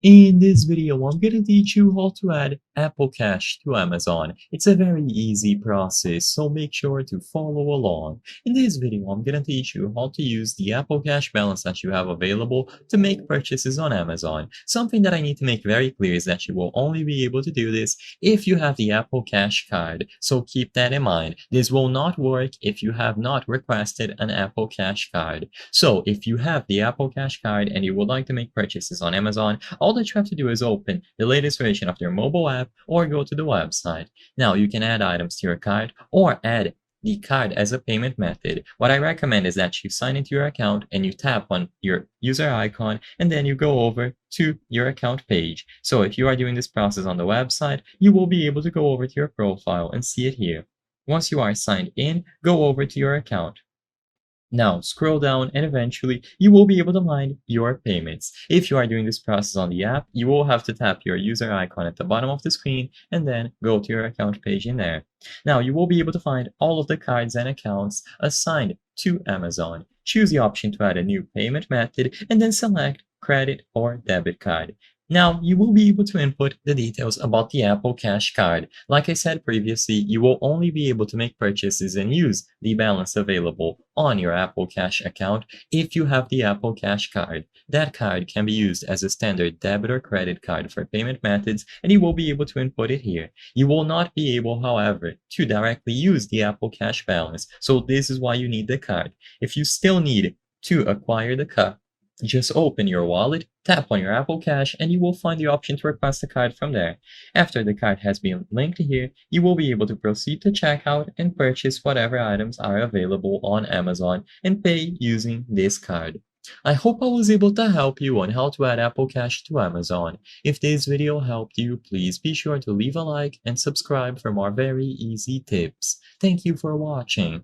In this video, I'm gonna teach you how to add Apple Cash to Amazon. It's a very easy process, so make sure to follow along. In this video, I'm gonna teach you how to use the Apple Cash balance that you have available to make purchases on Amazon. Something that I need to make very clear is that you will only be able to do this if you have the Apple Cash card, so keep that in mind. This will not work if you have not requested an Apple Cash card. So if you have the Apple Cash card and you would like to make purchases on Amazon, all that you have to do is open the latest version of their mobile app or go to the website. Now you can add items to your cart or add the card as a payment method. What I recommend is that you sign into your account and you tap on your user icon and then you go over to your account page. So if you are doing this process on the website, you will be able to go over to your profile and see it here. Once you are signed in, go over to your account. Now, scroll down and eventually you will be able to find your payments. If you are doing this process on the app, you will have to tap your user icon at the bottom of the screen and then go to your account page in there. Now, you will be able to find all of the cards and accounts assigned to Amazon. Choose the option to add a new payment method and then select credit or debit card. Now, you will be able to input the details about the Apple Cash card. Like I said previously, you will only be able to make purchases and use the balance available on your Apple Cash account if you have the Apple Cash card. That card can be used as a standard debit or credit card for payment methods, and you will be able to input it here. You will not be able, however, to directly use the Apple Cash balance, so this is why you need the card. If you still need to acquire the card, just open your wallet, tap on your Apple Cash, and you will find the option to request a card from there. After the card has been linked here, you will be able to proceed to checkout and purchase whatever items are available on Amazon and pay using this card. I hope I was able to help you on how to add Apple Cash to Amazon. If this video helped you, please be sure to leave a like and subscribe for more very easy tips. Thank you for watching.